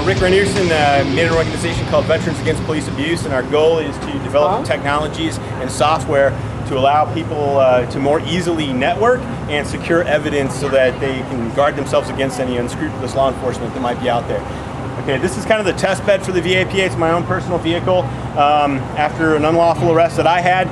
Rick Rynearson made an organization called Veterans Against Police Abuse, and our goal is to develop technologies and software to allow people to more easily network and secure evidence so that they can guard themselves against any unscrupulous law enforcement that might be out there. Okay, this is kind of the test bed for the VAPA. It's my own personal vehicle. After an unlawful arrest that I had,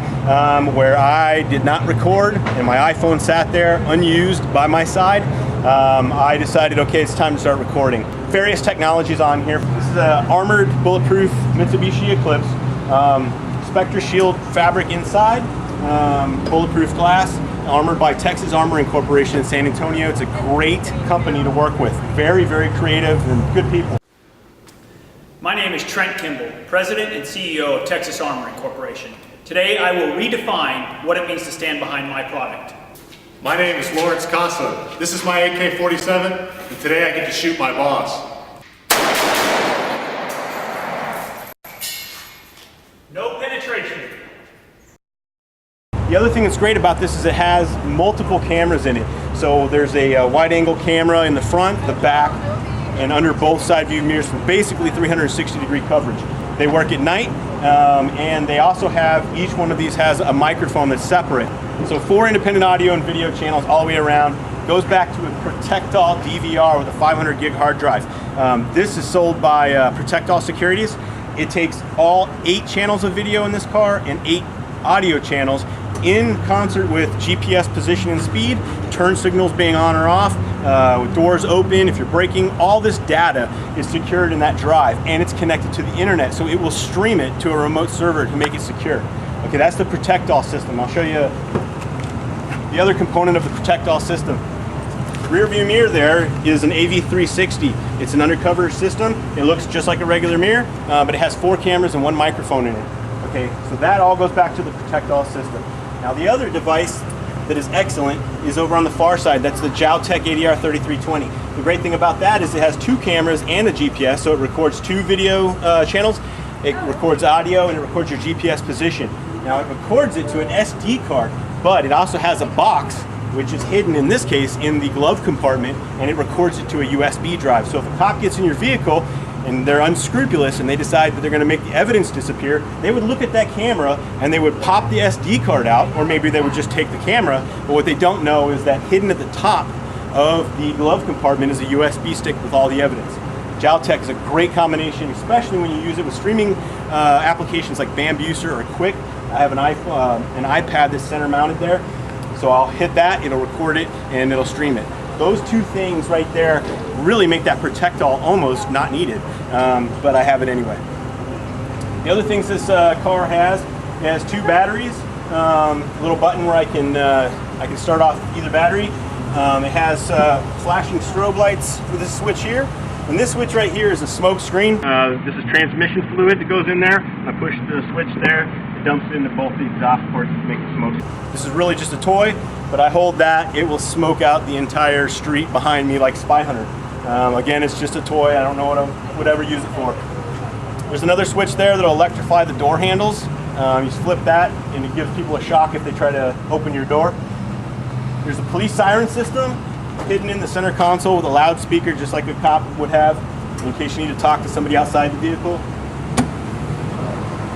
where I did not record and my iPhone sat there unused by my side, I decided, okay, it's time to start recording. Various technologies on here. This is an armored, bulletproof Mitsubishi Eclipse. Spectre Shield fabric inside, bulletproof glass, armored by Texas Armor Incorporation in San Antonio. It's a great company to work with. Very, very creative and good people. My name is Trent Kimball, President and CEO of Texas Armor Incorporation. Today I will redefine what it means to stand behind my product. My name is Lawrence Casa. This is my AK-47, and today I get to shoot my boss. No penetration. The other thing that's great about this is it has multiple cameras in it. So there's a wide-angle camera in the front, the back, and under both side view mirrors for basically 360-degree coverage. They work at night, and they also have, each one of these has a microphone that's separate. So 4 independent audio and video channels all the way around. Goes back to a Protectol DVR with a 500 gig hard drive. This is sold by Protectol Securities. It takes all 8 channels of video in this car and 8 audio channels in concert with GPS position and speed, turn signals being on or off, with doors open, if you're braking. All this data is secured in that drive, and it's connected to the internet, so it will stream it to a remote server to make it secure. Okay, that's the Protectol system. I'll show you the other component of the Protectol system. Rear view mirror there is an AV360. It's an undercover system. It looks just like a regular mirror, but it has 4 cameras and 1 microphone in it. Okay, so that all goes back to the Protectol system. Now the other device that is excellent is over on the far side. That's the Jowtech ADR3320. The great thing about that is it has 2 cameras and a GPS, so it records 2 video channels, it records audio, and it records your GPS position. Now it records it to an SD card, but it also has a box, which is hidden in this case in the glove compartment, and it records it to a USB drive. So if a cop gets in your vehicle and they're unscrupulous and they decide that they're going to make the evidence disappear, they would look at that camera and they would pop the SD card out, or maybe they would just take the camera. But what they don't know is that hidden at the top of the glove compartment is a USB stick with all the evidence. Jowtech is a great combination, especially when you use it with streaming applications like Bambuser or Quick. I have an iPad that's center mounted there, so I'll hit that, it'll record it, and it'll stream it. Those 2 things right there really make that Protectol almost not needed, but I have it anyway. The other things this car has, it has 2 batteries, a little button where I can start off either battery. It has flashing strobe lights for this switch here. And this switch right here is a smoke screen. This is transmission fluid that goes in there. I push the switch there, it dumps it into both the exhaust ports to make the smoke. This is really just a toy, but I hold that, it will smoke out the entire street behind me like Spy Hunter. Again, it's just a toy, I don't know what I would ever use it for. There's another switch there that'll electrify the door handles. You just flip that and it gives people a shock if they try to open your door. There's a police siren system hidden in the center console with a loudspeaker just like a cop would have in case you need to talk to somebody outside the vehicle.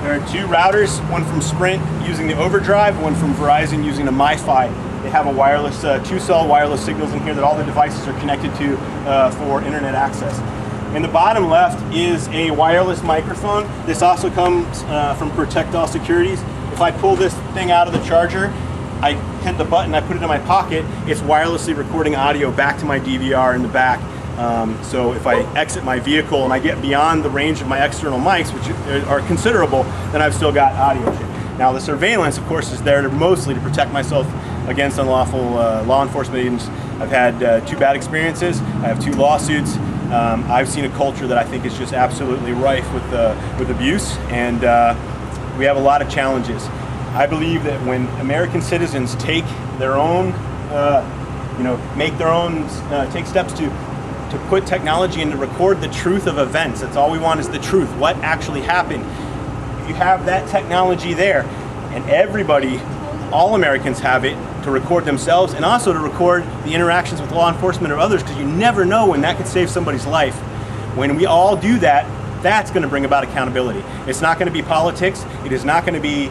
There are 2 routers, one from Sprint using the overdrive, one from Verizon using the MiFi. They have a wireless, 2-cell wireless signals in here that all the devices are connected to for internet access. In the bottom left is a wireless microphone. This also comes from Protectol Securities. If I pull this thing out of the charger, I hit the button, I put it in my pocket, it's wirelessly recording audio back to my DVR in the back. So if I exit my vehicle and I get beyond the range of my external mics, which are considerable, then I've still got audio. Now the surveillance, of course, is there mostly to protect myself against unlawful law enforcement agents. I've had 2 bad experiences, I have 2 lawsuits. I've seen a culture that I think is just absolutely rife with abuse, and we have a lot of challenges. I believe that when American citizens take their own, take steps to put technology in to record the truth of events. That's all we want, is the truth, what actually happened. If you have that technology there, and everybody, all Americans have it to record themselves and also to record the interactions with law enforcement or others, because you never know when that could save somebody's life. When we all do that, that's going to bring about accountability. It's not going to be politics. It is not going to be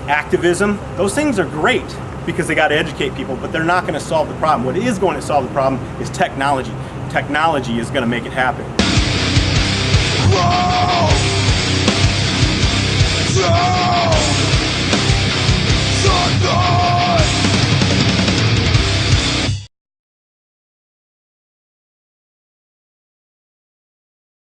activism. Those things are great because they got to educate people, but they're not going to solve the problem. What is going to solve the problem is technology. Technology is going to make it happen.